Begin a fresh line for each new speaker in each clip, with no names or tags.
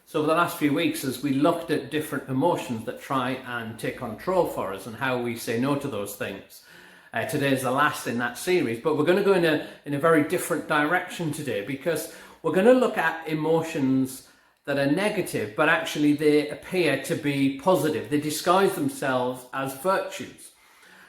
So over the last few weeks, as we looked at different emotions that try and take control for us and how we say no to those things, today is the last in that series, but we're going to go in a very different direction today, because we're going to look at emotions that are negative, but actually they appear to be positive. They disguise themselves as virtues.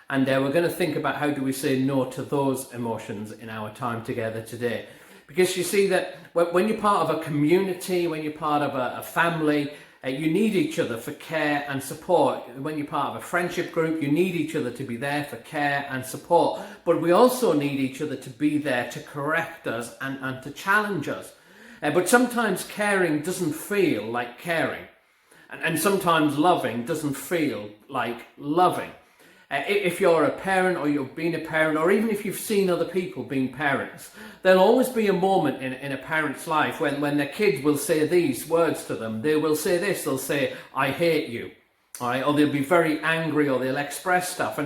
And we're going to think about how do we say no to those emotions in our time together today. Because you see that when you're part of a community, when you're part of a family, you need each other for care and support. When you're part of a friendship group, you need each other to be there for care and support. But we also need each other to be there to correct us and to challenge us. But sometimes caring doesn't feel like caring. And sometimes loving doesn't feel like loving. If you're a parent, or you've been a parent, or even if you've seen other people being parents, there'll always be a moment in a parent's life when their kids will say these words to them. They will say this, they'll say, "I hate you," all right? Or they'll be very angry, or they'll express stuff.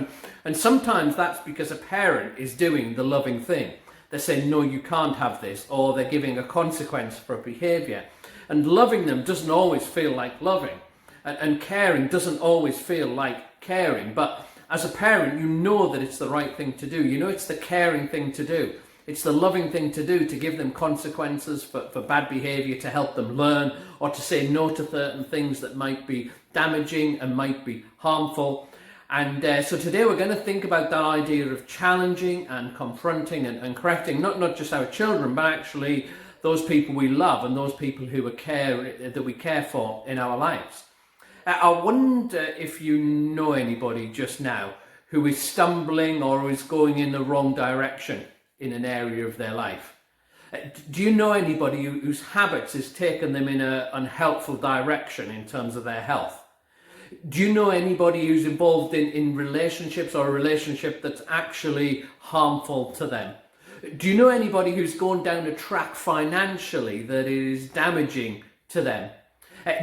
And sometimes that's because a parent is doing the loving thing. They're saying, "No, you can't have this," or they're giving a consequence for a behaviour. And loving them doesn't always feel like loving. And caring doesn't always feel like caring. But as a parent, you know that it's the right thing to do. You know it's the caring thing to do. It's the loving thing to do, to give them consequences for bad behaviour, to help them learn, or to say no to certain things that might be damaging and might be harmful. And so today we're going to think about that idea of challenging and confronting and correcting, not just our children, but actually those people we love and those people that we care for in our lives. I wonder if you know anybody just now who is stumbling or who is going in the wrong direction in an area of their life. Do you know anybody whose habits has taken them in an unhelpful direction in terms of their health? Do you know anybody who's involved in relationships, or a relationship that's actually harmful to them? Do you know anybody who's gone down a track financially that is damaging to them?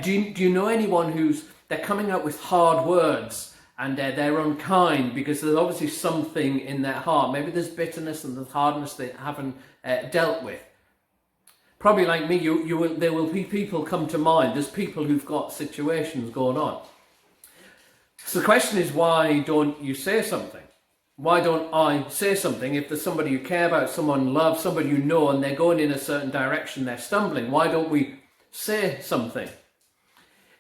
Do you know anyone they're coming out with hard words and they're unkind because there's obviously something in their heart? Maybe there's bitterness and there's hardness they haven't dealt with. Probably like me, there will be people come to mind. There's people who've got situations going on. So the question is, why don't you say something? Why don't I say something if there's somebody you care about, someone you love, somebody you know, and they're going in a certain direction, they're stumbling? Why don't we say something?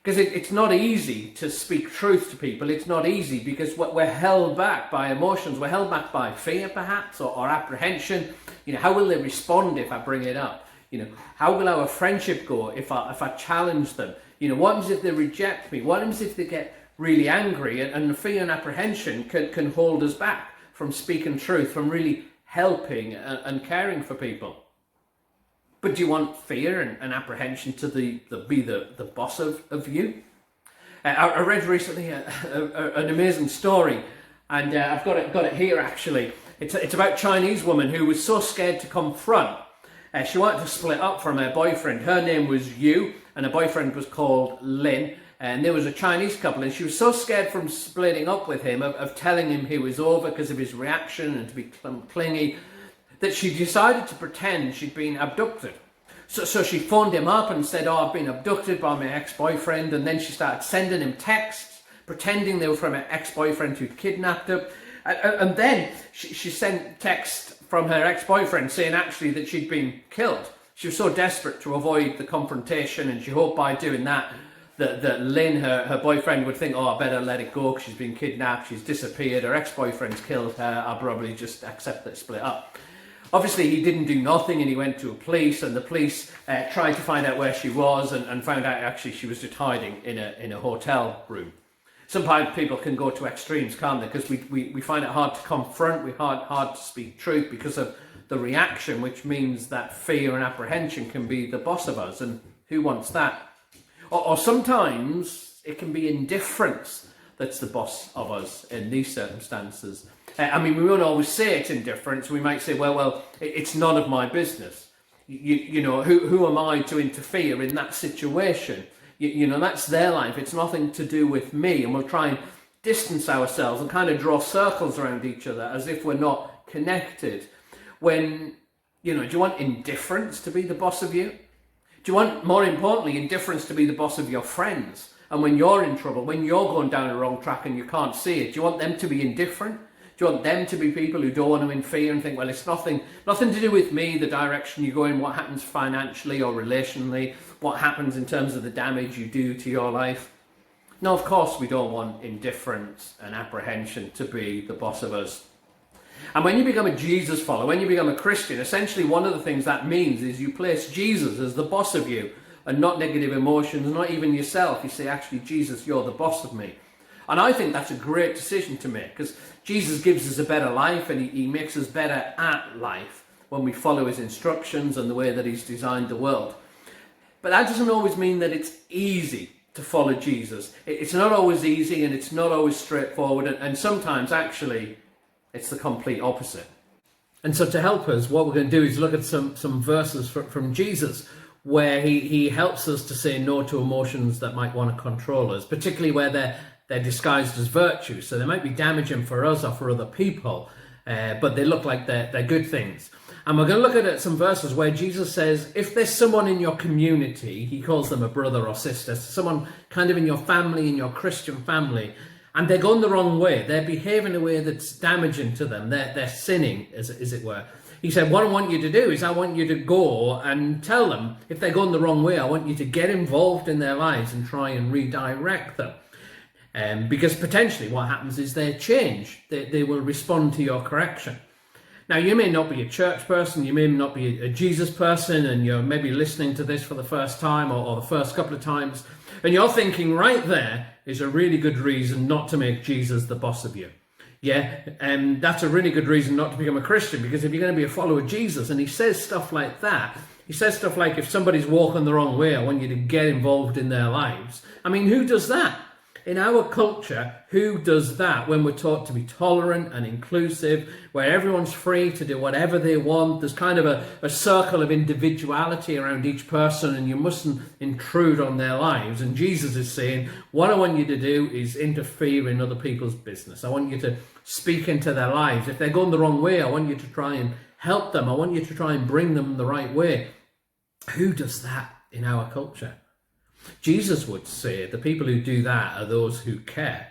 Because it's not easy to speak truth to people. It's not easy because we're held back by emotions. We're held back by fear, perhaps, or apprehension. How will they respond if I bring it up? How will our friendship go if I challenge them? What happens if they reject me? What happens if they get really angry? And the fear and apprehension can hold us back from speaking truth, from really helping and caring for people. But do you want fear and apprehension to be the boss of you? I read recently an amazing story, and I've got it here actually. It's about a Chinese woman who was so scared to confront. She wanted to split up from her boyfriend. Her name was Yu, and her boyfriend was called Lin. And there was a Chinese couple, and she was so scared from splitting up with him, of telling him he was over because of his reaction and to be clingy, that she decided to pretend she'd been abducted. So she phoned him up and said, "Oh, I've been abducted by my ex-boyfriend." And then she started sending him texts, pretending they were from her ex-boyfriend who'd kidnapped her. And then she sent texts from her ex-boyfriend saying actually that she'd been killed. She was so desperate to avoid the confrontation, and she hoped by doing that Lynn, her boyfriend, would think, "Oh, I better let it go because she's been kidnapped, she's disappeared, her ex-boyfriend's killed her, I'll probably just accept that split up." Obviously, he didn't do nothing, and he went to a police, and the police tried to find out where she was, and found out actually she was just hiding in a hotel room. Sometimes people can go to extremes, can't they? Because we find it hard to confront, hard to speak truth because of the reaction, which means that fear and apprehension can be the boss of us, and who wants that? Or sometimes it can be indifference that's the boss of us in these circumstances. We won't always say it's indifference. We might say, well, it's none of my business. Who am I to interfere in that situation? That's their life. It's nothing to do with me. And we'll try and distance ourselves and kind of draw circles around each other as if we're not connected. When, do you want indifference to be the boss of you? Do you want, more importantly, indifference to be the boss of your friends? And when you're in trouble, when you're going down a wrong track and you can't see it, do you want them to be indifferent? Do you want them to be people who don't want to interfere and think, well, it's nothing to do with me, the direction you go in, what happens financially or relationally, what happens in terms of the damage you do to your life? No, of course we don't want indifference and apprehension to be the boss of us. And when you become a Jesus follower, when you become a Christian, essentially one of the things that means is you place Jesus as the boss of you and not negative emotions, not even yourself. You say, actually, Jesus, you're the boss of me. And I think that's a great decision to make, because Jesus gives us a better life and he makes us better at life when we follow his instructions and the way that he's designed the world. But that doesn't always mean that it's easy to follow Jesus. It's not always easy and it's not always straightforward, and sometimes actually it's the complete opposite. And so to help us, what we're going to do is look at some verses from Jesus where he helps us to say no to emotions that might want to control us, particularly where they're disguised as virtues. So they might be damaging for us or for other people, but they look like they're good things. And we're going to look at some verses where Jesus says, if there's someone in your community, he calls them a brother or sister, someone kind of in your family, in your Christian family, and they're going the wrong way, they're behaving in a way that's damaging to them, they're sinning, as it were. He said, what I want you to do is I want you to go and tell them, if they're going the wrong way, I want you to get involved in their lives and try and redirect them. Because potentially what happens is they change, they will respond to your correction. Now, you may not be a church person, you may not be a Jesus person, and you're maybe listening to this for the first time or the first couple of times, and you're thinking right there is a really good reason not to make Jesus the boss of you. Yeah, and that's a really good reason not to become a Christian, because if you're going to be a follower of Jesus, and he says stuff like that, he says stuff like, if somebody's walking the wrong way, I want you to get involved in their lives. I mean, who does that? In our culture, who does that when we're taught to be tolerant and inclusive, where everyone's free to do whatever they want? There's kind of a circle of individuality around each person, and you mustn't intrude on their lives. And Jesus is saying, what I want you to do is interfere in other people's business. I want you to speak into their lives. If they're going the wrong way, I want you to try and help them. I want you to try and bring them the right way. Who does that in our culture? Jesus would say the people who do that are those who care,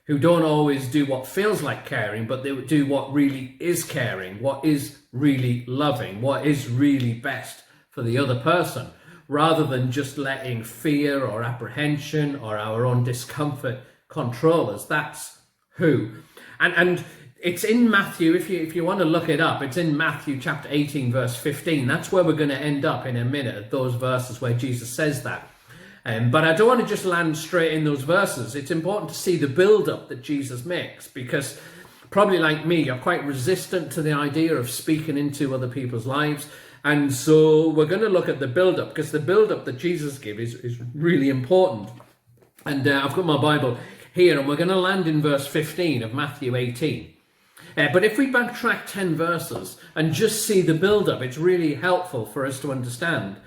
who don't always do what feels like caring, but they would do what really is caring, what is really loving, what is really best for the other person, rather than just letting fear or apprehension or our own discomfort control us. That's who. And it's in Matthew, if you want to look it up, it's in Matthew chapter 18, verse 15. That's where we're going to end up in a minute, at those verses where Jesus says that. But I don't want to just land straight in those verses. It's important to see the build-up that Jesus makes, because probably like me, you're quite resistant to the idea of speaking into other people's lives. And so we're going to look at the build-up, because the build-up that Jesus gives is really important. And I've got my Bible here, and we're going to land in verse 15 of Matthew 18. But if we backtrack 10 verses and just see the build-up, it's really helpful for us to understand.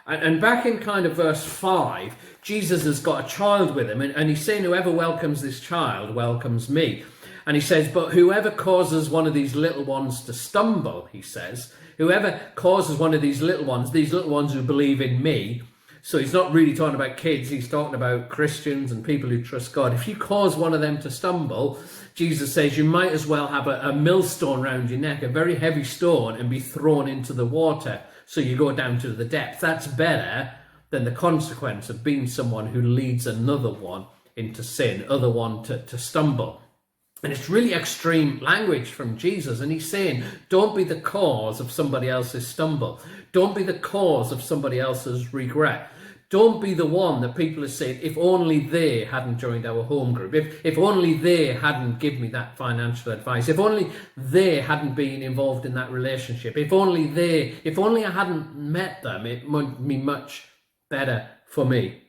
And back in kind of verse 5, Jesus has got a child with him, and he's saying, whoever welcomes this child welcomes me. And he says, but whoever causes one of these little ones to stumble, he says, whoever causes one of these little ones who believe in me. So he's not really talking about kids, he's talking about Christians and people who trust God. If you cause one of them to stumble, Jesus says you might as well have a millstone around your neck, a very heavy stone, and be thrown into the water. So you go down to the depth. That's better than the consequence of being someone who leads another one into sin, other one to stumble. And it's really extreme language from Jesus. And he's saying, don't be the cause of somebody else's stumble. Don't be the cause of somebody else's regret. Don't be the one that people are saying, if only they hadn't joined our home group, if only they hadn't given me that financial advice, if only they hadn't been involved in that relationship, if only I hadn't met them, it would be much better for me.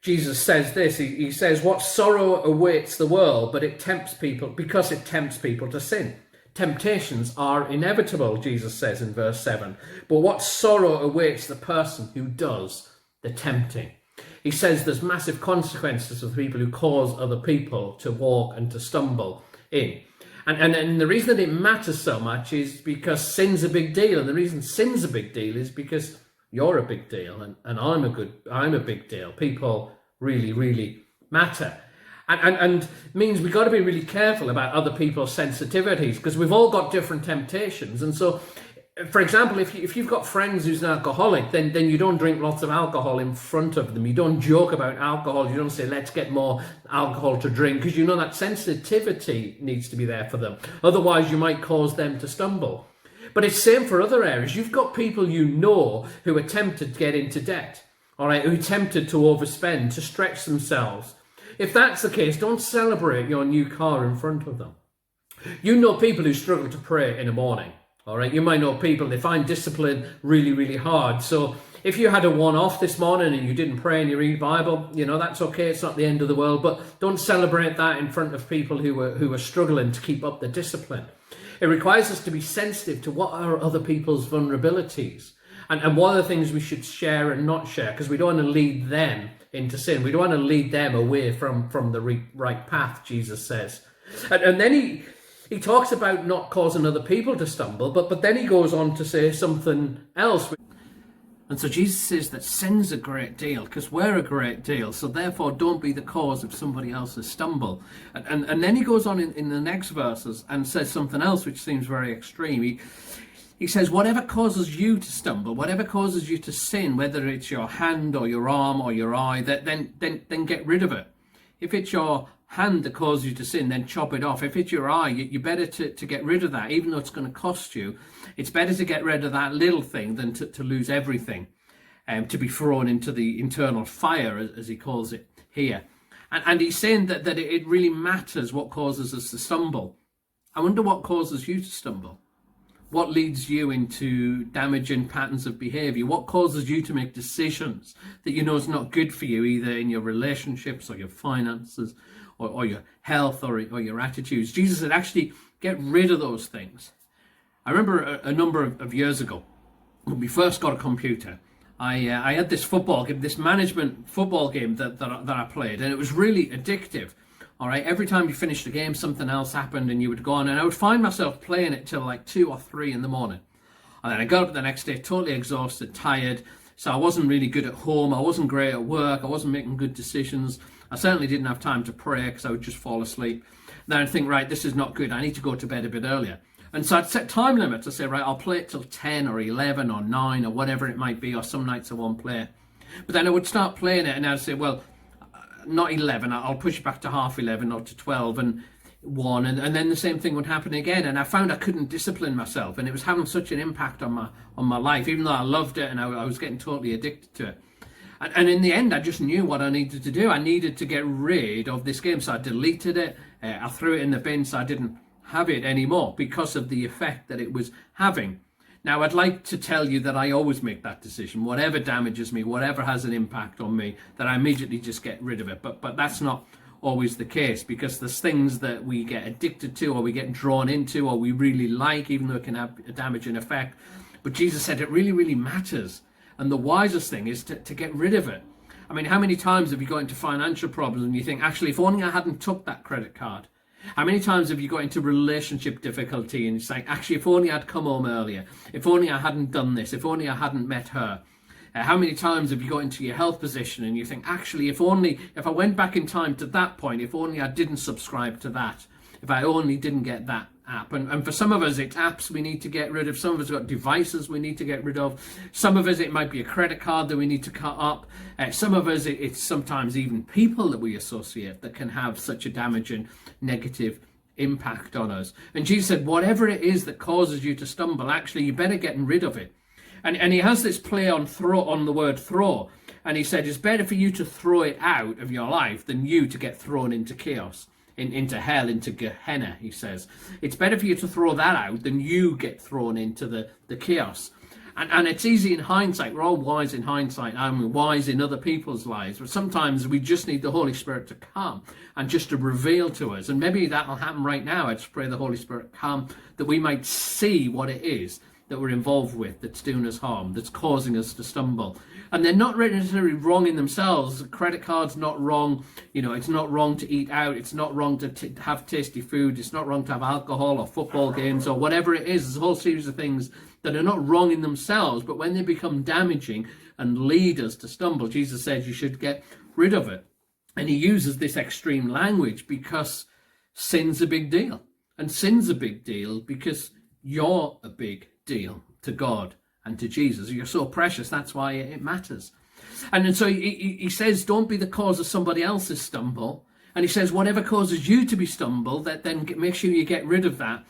Jesus says this, he says, what sorrow awaits the world, but it tempts people, because it tempts people to sin. Temptations are inevitable, Jesus says in verse 7, but what sorrow awaits the person who does the tempting. He says there's massive consequences of people who cause other people to walk and to stumble in. And the reason that it matters so much is because sin's a big deal. And the reason sin's a big deal is because You're a big deal, and I'm a big deal. People really, really matter. And means we've got to be really careful about other people's sensitivities, because we've all got different temptations. And so, for example, if you've got friends who's an alcoholic, then you don't drink lots of alcohol in front of them. You don't joke about alcohol. You don't say, let's get more alcohol to drink, because you know that sensitivity needs to be there for them. Otherwise, you might cause them to stumble. But it's same for other areas. You've got people you know who are tempted to get into debt, all right, who are tempted to overspend, to stretch themselves. If that's the case, don't celebrate your new car in front of them. You know people who struggle to pray in the morning, all right? You might know people, they find discipline really, really hard. So if you had a one-off this morning and you didn't pray and you read the Bible, you know, that's okay. It's not the end of the world. But don't celebrate that in front of people who are struggling to keep up the discipline. It requires us to be sensitive to what are other people's vulnerabilities and what are the things we should share and not share, because we don't want to lead them into sin. We don't want to lead them away from the right path, Jesus says. And then he talks about not causing other people to stumble, but then he goes on to say something else. And so Jesus says that sin's a great deal, because we're a great deal. So therefore, don't be the cause of somebody else's stumble. And then he goes on in the next verses and says something else which seems very extreme. He says, whatever causes you to stumble, whatever causes you to sin, whether it's your hand or your arm or your eye, then get rid of it. If it's your hand that causes you to sin, then chop it off. If it's your eye, you're better to get rid of that, even though it's going to cost you. It's better to get rid of that little thing than to lose everything, to be thrown into the internal fire, as he calls it here. And he's saying that it really matters what causes us to stumble. I wonder what causes you to stumble. What leads you into damaging patterns of behavior? What causes you to make decisions that you know is not good for you, either in your relationships or your finances or your health or your attitudes? Jesus said, actually, get rid of those things. I remember a number of years ago, when we first got a computer, I had this football game, this management football game that I played, and it was really addictive. All right, every time you finished the game, something else happened and you would go on, and I would find myself playing it till like 2 or 3 in the morning. And then I got up the next day totally exhausted, tired, so I wasn't really good at home, I wasn't great at work, I wasn't making good decisions. I certainly didn't have time to pray because I would just fall asleep. Then I'd think, right, this is not good, I need to go to bed a bit earlier. And so I'd set time limits. I'd say, right, I'll play it till 10 or 11 or 9 or whatever it might be, or some nights I won't play. But then I would start playing it and I'd say, well, not 11, I'll push it back to half 11 or to 12 and 1, and then the same thing would happen again. And I found I couldn't discipline myself, and it was having such an impact on my life, even though I loved it and I was getting totally addicted to it. And in the end, I just knew what I needed to do. I needed to get rid of this game, so I deleted it. I threw it in the bin, so I didn't have it anymore because of the effect that it was having. Now, I'd like to tell you that I always make that decision. Whatever damages me, whatever has an impact on me, that I immediately just get rid of it. But that's not always the case, because there's things that we get addicted to or we get drawn into or we really like, even though it can have a damaging effect. But Jesus said it really, really matters. And the wisest thing is to get rid of it. I mean, how many times have you got into financial problems and you think, actually, if only I hadn't took that credit card? How many times have you got into relationship difficulty and it's like, actually, if only I'd come home earlier, if only I hadn't done this, if only I hadn't met her? How many times have you got into your health position and you think, actually, if I went back in time to that point, if only I didn't subscribe to that, if I only didn't get that app. And for some of us, it's apps we need to get rid of. Some of us got devices we need to get rid of. Some of us, it might be a credit card that we need to cut up. Some of us, it's sometimes even people that we associate that can have such a damaging negative impact on us. And Jesus said, whatever it is that causes you to stumble, actually, you better get rid of it. And he has this play on the word throw. And he said, it's better for you to throw it out of your life than you to get thrown into chaos. Into hell, into Gehenna, he says. It's better for you to throw that out than you get thrown into the chaos. And it's easy in hindsight. We're all wise in hindsight. I'm wise in other people's lives. But sometimes we just need the Holy Spirit to come and just to reveal to us. And maybe that'll happen right now. I just pray the Holy Spirit come, that we might see what it is that we're involved with, that's doing us harm, that's causing us to stumble. And they're not necessarily wrong in themselves. A credit card's not wrong. You know, it's not wrong to eat out. It's not wrong to have tasty food. It's not wrong to have alcohol or football games or whatever it is. There's a whole series of things that are not wrong in themselves, but when they become damaging and lead us to stumble, Jesus says you should get rid of it. And he uses this extreme language because sin's a big deal. And sin's a big deal because you're a big deal to God and to Jesus. You're so precious, that's why it matters. And so he says, don't be the cause of somebody else's stumble. And he says, whatever causes you to be stumbled, then make sure you get rid of that.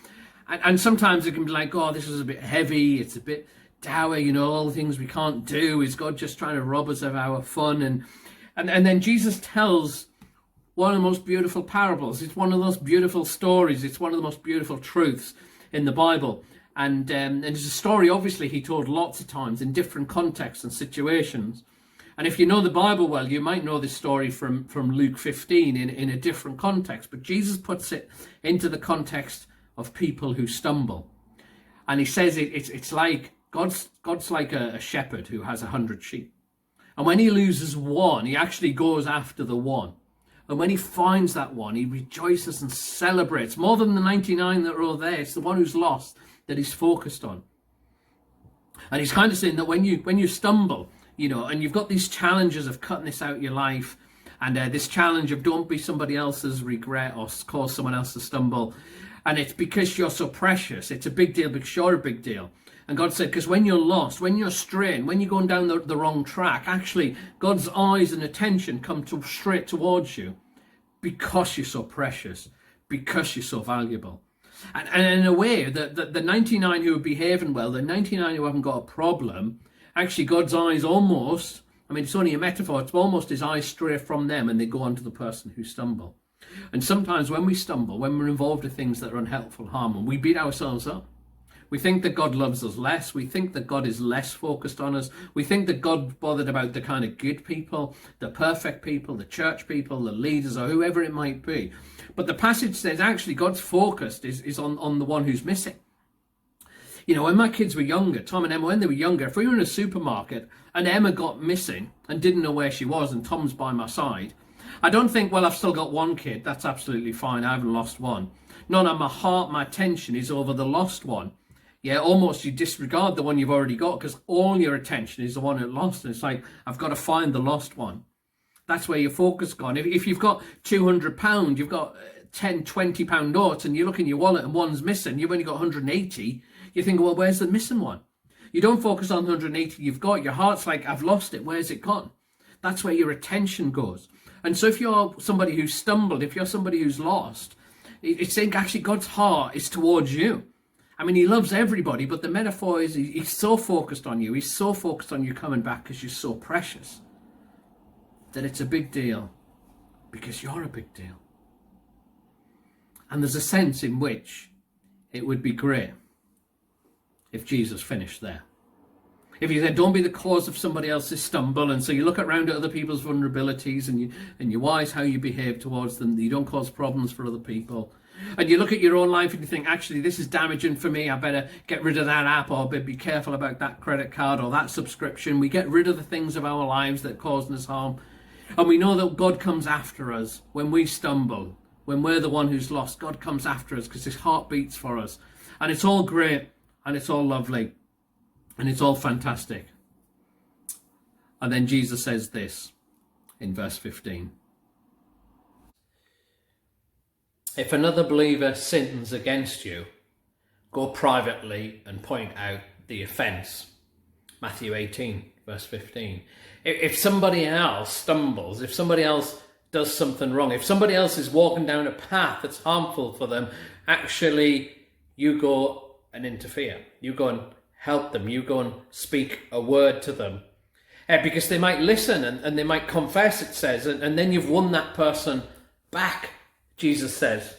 And sometimes it can be like, oh, this is a bit heavy, it's a bit dour, all the things we can't do. Is God just trying to rob us of our fun? And then Jesus tells one of the most beautiful parables. It's one of those beautiful stories. It's one of the most beautiful truths in the Bible. And it's a story, obviously, he told lots of times in different contexts and situations. And if you know the Bible well, you might know this story from Luke 15 in a different context. But Jesus puts it into the context of people who stumble. And he says it's like God's like a shepherd who has 100 sheep. And when he loses one, he actually goes after the one. And when he finds that one, he rejoices and celebrates. More than the 99 that are all there, it's the one who's lost that he's focused on. And he's kind of saying that when you stumble, and you've got these challenges of cutting this out of your life, and this challenge of don't be somebody else's regret or cause someone else to stumble, and it's because you're so precious. It's a big deal because you're a big deal. And God said, because when you're lost, when you're straying, when you're going down the wrong track, actually God's eyes and attention come straight towards you because you're so precious, because you're so valuable. And in a way, the 99 who are behaving well, the 99 who haven't got a problem, actually God's eyes almost, it's only a metaphor, it's almost his eyes stray from them and they go on to the person who stumble. And sometimes when we stumble, when we're involved in things that are unhelpful, harm, and we beat ourselves up. We think that God loves us less. We think that God is less focused on us. We think that God's bothered about the kind of good people, the perfect people, the church people, the leaders, or whoever it might be. But the passage says actually God's focus is on the one who's missing. When my kids were younger, Tom and Emma, when they were younger, if we were in a supermarket and Emma got missing and didn't know where she was and Tom's by my side, I don't think, well, I've still got one kid. That's absolutely fine. I haven't lost one. No, my heart, my attention is over the lost one. Yeah, almost you disregard the one you've already got because all your attention is the one that lost. And it's like, I've got to find the lost one. That's where your focus gone. If you've got £200, you've got 10, £20 notes and you look in your wallet and one's missing, you've only got 180, you think, well, where's the missing one? You don't focus on the 180 you've got. Your heart's like, I've lost it. Where's it gone? That's where your attention goes. And so if you're somebody who's stumbled, if you're somebody who's lost, it's saying actually God's heart is towards you. He loves everybody, but the metaphor is he's so focused on you. He's so focused on you coming back because you're so precious that it's a big deal because you're a big deal. And there's a sense in which it would be great if Jesus finished there. If he said, don't be the cause of somebody else's stumble, and so you look around at other people's vulnerabilities and you're wise how you behave towards them, you don't cause problems for other people. And you look at your own life and you think, actually, this is damaging for me. I better get rid of that app or be careful about that credit card or that subscription. We get rid of the things of our lives that cause us harm. And we know that God comes after us when we stumble, when we're the one who's lost. God comes after us because his heart beats for us. And it's all great and it's all lovely and it's all fantastic. And then Jesus says this in verse 15. If another believer sins against you, go privately and point out the offence. Matthew 18, verse 15. If somebody else stumbles, if somebody else does something wrong, if somebody else is walking down a path that's harmful for them, actually you go and interfere. You go and help them. You go and speak a word to them. Because they might listen and they might confess, it says, and then you've won that person back. Jesus says.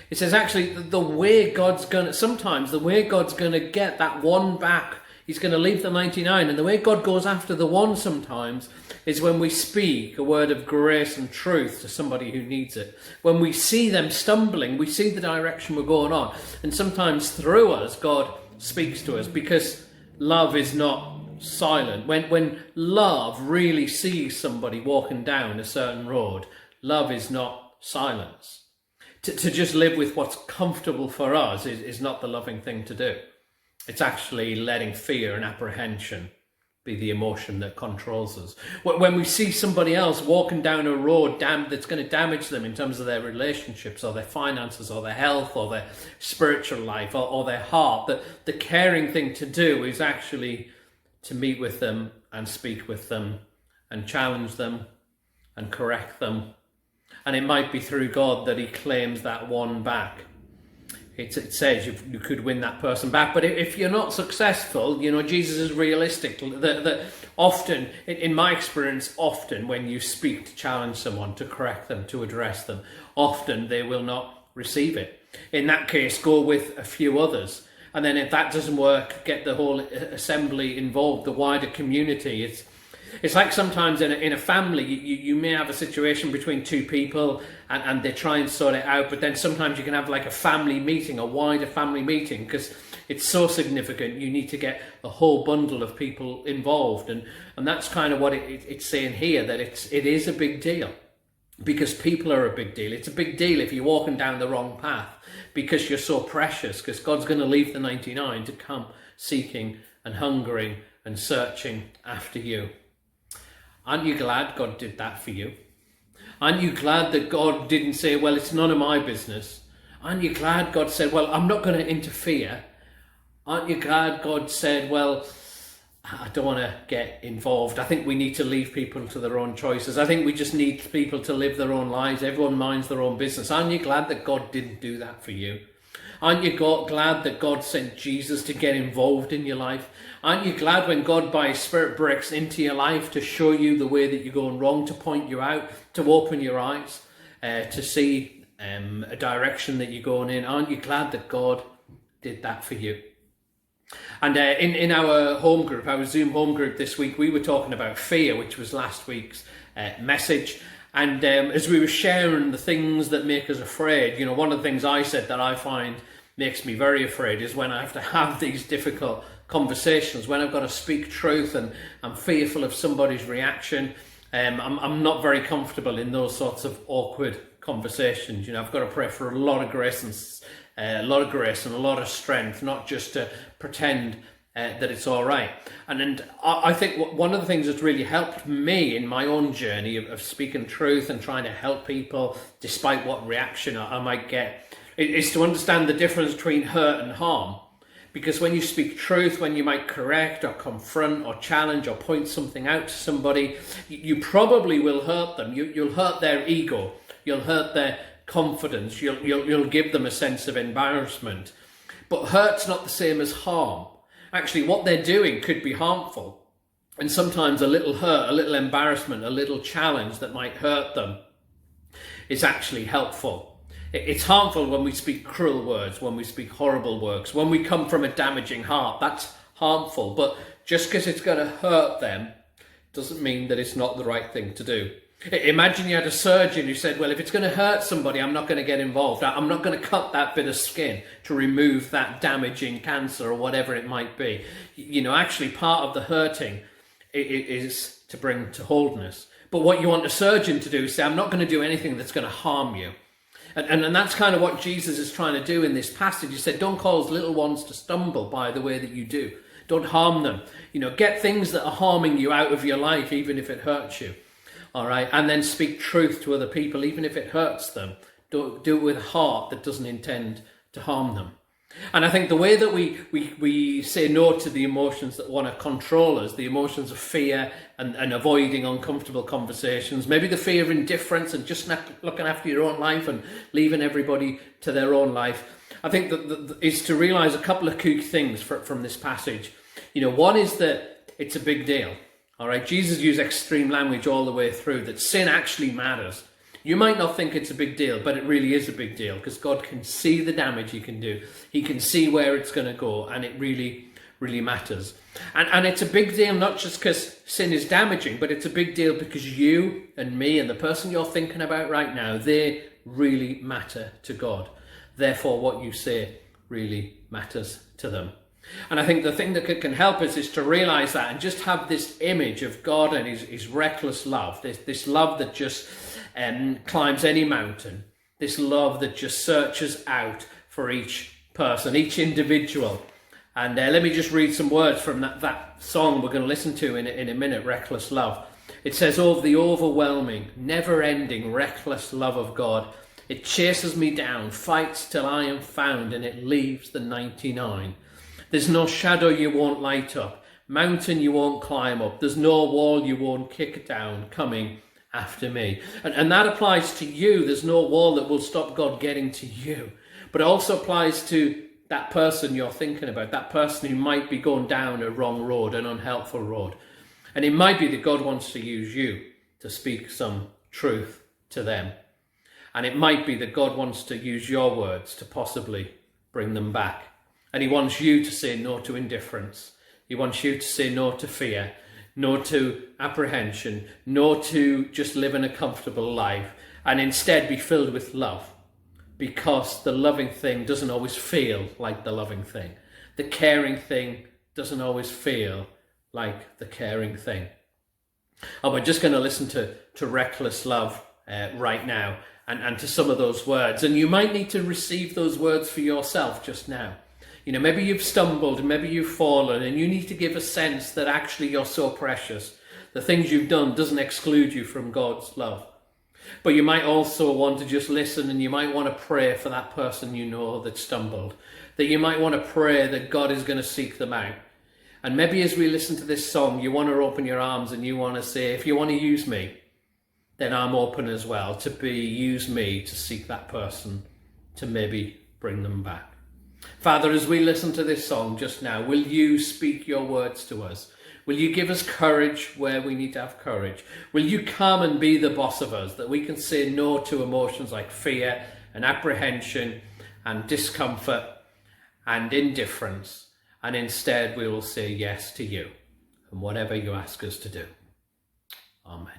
It says actually the way God's going to get that one back, he's going to leave the 99. And the way God goes after the one sometimes is when we speak a word of grace and truth to somebody who needs it. When we see them stumbling, we see the direction we're going on. And sometimes through us, God speaks to us because love is not silent. When love really sees somebody walking down a certain road, love is not silence. To just live with what's comfortable for us is not the loving thing to do. It's actually letting fear and apprehension be the emotion that controls us. When we see somebody else walking down a road that's going to damage them in terms of their relationships or their finances or their health or their spiritual life or their heart, the caring thing to do is actually to meet with them and speak with them and challenge them and correct them. And it might be through God that he claims that one back. It says you could win that person back, but if you're not successful, Jesus is realistic. That often, in my experience, often when you speak to challenge someone, to correct them, to address them, often they will not receive it. In that case, go with a few others. And then if that doesn't work, get the whole assembly involved, the wider community. It's like sometimes in a family, you may have a situation between two people and they try and sort it out, but then sometimes you can have like a family meeting, a wider family meeting, because it's so significant. You need to get a whole bundle of people involved. And that's kind of what it's saying here, that it is a big deal, because people are a big deal. It's a big deal if you're walking down the wrong path, because you're so precious, because God's going to leave the 99 to come seeking and hungering and searching after you. Aren't you glad God did that for you? Aren't you glad that God didn't say, well, it's none of my business? Aren't you glad God said, well, I'm not going to interfere? Aren't you glad God said, well, I don't want to get involved. I think we need to leave people to their own choices. I think we just need people to live their own lives. Everyone minds their own business. Aren't you glad that God didn't do that for you? Aren't you glad that God sent Jesus to get involved in your life? Aren't you glad when God by his Spirit breaks into your life to show you the way that you're going wrong, to point you out, to open your eyes, to see a direction that you're going in? Aren't you glad that God did that for you? And in our home group, our Zoom home group this week, we were talking about fear, which was last week's message. And as we were sharing the things that make us afraid, one of the things I said that I find makes me very afraid is when I have to have these difficult conversations, when I've got to speak truth and I'm fearful of somebody's reaction. I'm not very comfortable in those sorts of awkward conversations. I've got to pray for a lot of grace and a lot of strength, not just to pretend that it's all right. And I think one of the things that's really helped me in my own journey of speaking truth and trying to help people despite what reaction I might get is to understand the difference between hurt and harm. Because when you speak truth, when you might correct or confront or challenge or point something out to somebody, you probably will hurt them. You'll hurt their ego. You'll hurt their confidence. You'll give them a sense of embarrassment. But hurt's not the same as harm. Actually, what they're doing could be harmful. And sometimes a little hurt, a little embarrassment, a little challenge that might hurt them is actually helpful. It's harmful when we speak cruel words, when we speak horrible words, when we come from a damaging heart. That's harmful. But just because it's going to hurt them doesn't mean that it's not the right thing to do. Imagine you had a surgeon who said, well, if it's going to hurt somebody, I'm not going to get involved. I'm not going to cut that bit of skin to remove that damaging cancer or whatever it might be. Actually part of the hurting is to bring to wholeness. But what you want a surgeon to do is say, I'm not going to do anything that's going to harm you. And that's kind of what Jesus is trying to do in this passage. He said, don't cause little ones to stumble by the way that you do. Don't harm them. Get things that are harming you out of your life, even if it hurts you. All right. And then speak truth to other people, even if it hurts them. Don't do it with a heart that doesn't intend to harm them. And I think the way that we say no to the emotions that want to control us, the emotions of fear and avoiding uncomfortable conversations, maybe the fear of indifference and just looking after your own life and leaving everybody to their own life, I think that is to realise a couple of key things from this passage. One is that it's a big deal. All right, Jesus used extreme language all the way through, that sin actually matters. You might not think it's a big deal, but it really is a big deal, because God can see the damage he can do. He can see where it's going to go, and it really, really matters. And it's a big deal not just because sin is damaging, but it's a big deal because you and me and the person you're thinking about right now, they really matter to God. Therefore, what you say really matters to them. And I think the thing that can help us is to realise that and just have this image of God and his reckless love, this love that just climbs any mountain, this love that just searches out for each person, each individual, And let me just read some words from that song we're going to listen to in a minute, Reckless Love. It says, "Oh, the overwhelming, never-ending, reckless love of God. It chases me down, fights till I am found, and it leaves the 99. There's no shadow you won't light up, mountain you won't climb up. There's no wall you won't kick down, coming after me." And that applies to you. There's no wall that will stop God getting to you. But it also applies to that person you're thinking about, that person who might be going down a wrong road, an unhelpful road. And it might be that God wants to use you to speak some truth to them. And it might be that God wants to use your words to possibly bring them back. And he wants you to say no to indifference. He wants you to say no to fear, no to apprehension, no to just living a comfortable life, and instead be filled with love. Because the loving thing doesn't always feel like the loving thing. The caring thing doesn't always feel like the caring thing. And we're just going to listen to Reckless Love right now and to some of those words. And you might need to receive those words for yourself just now. You know, maybe you've stumbled and maybe you've fallen, and you need to give a sense that actually you're so precious. The things you've done doesn't exclude you from God's love. But you might also want to just listen, and you might want to pray for that person you know that stumbled. That you might want to pray that God is going to seek them out. And maybe as we listen to this song, you want to open your arms and you want to say, if you want to use me, then I'm open as well to use me to seek that person, to maybe bring them back. Father, as we listen to this song just now, will you speak your words to us? Will you give us courage where we need to have courage? Will you come and be the boss of us, that we can say no to emotions like fear and apprehension and discomfort and indifference, and instead we will say yes to you and whatever you ask us to do. Amen.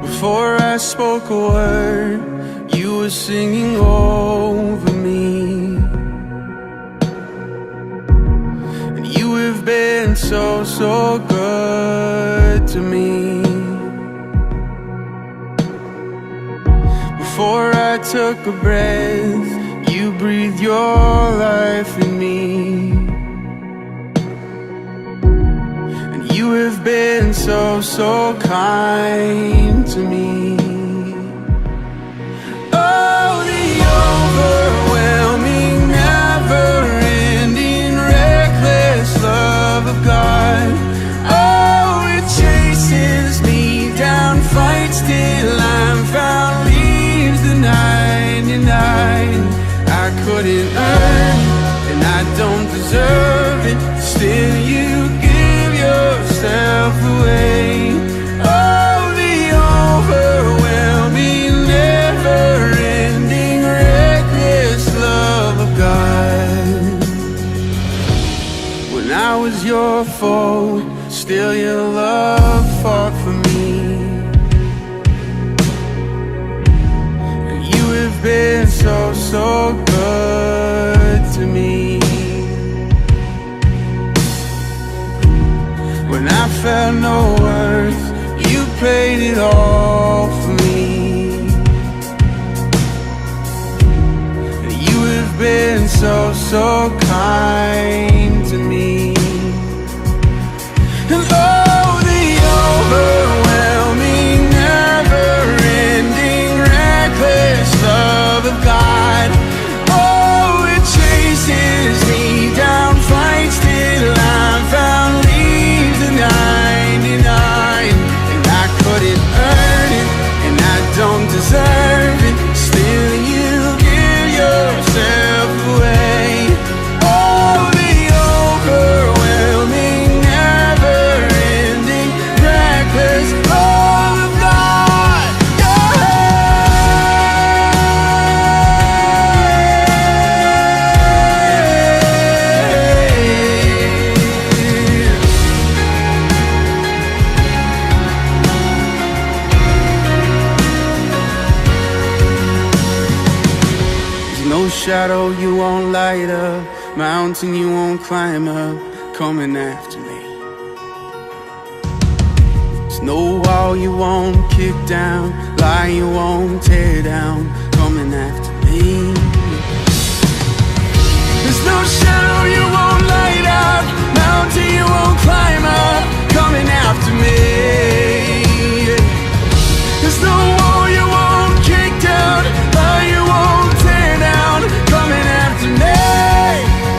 Before I spoke a word, you were singing over me. And you have been so, so good to me. Before I took a breath, you breathed your life in me. You have been so, so kind to me. Oh, the overwhelming, never-ending, reckless love of God. Oh, it chases me down, fights till I'm found, leaves the 99. I couldn't earn it, and I don't deserve it. Still you give yourself away. Oh, the overwhelming, never-ending, reckless love of God. When I was your foe, still your love fought for me. And you have been so, so good to me. When I felt no worth, you paid it all for me. And you have been so, so kind to me. And oh, the overwhelming, never-ending, reckless love of God. Oh, it chases me down, fights till I'm found, 99, and I couldn't earn it, and I don't deserve it. Still you give yourself away. Oh, the overwhelming, never-ending, reckless love of God. No shadow you won't light up, mountain you won't climb up, coming after me. There's no wall you won't kick down, lie you won't tear down, coming after me. There's no shadow you won't light up, mountain you won't climb up, coming after me. There's no wall you won't kick down, lie you won't tear down, coming after me.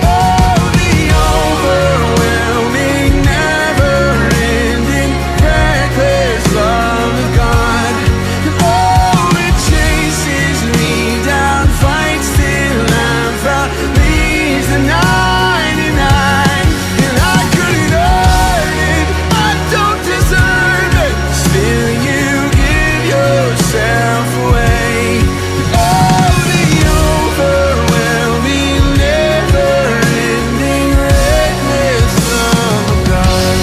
Oh, the overwhelming, never-ending, reckless love of God. And oh, it chases me down, fights till I'm found, leaves the 99, and I couldn't earn it, I don't deserve it, still you give yourself away. Oh, the overwhelming, never-ending, reckless love of God.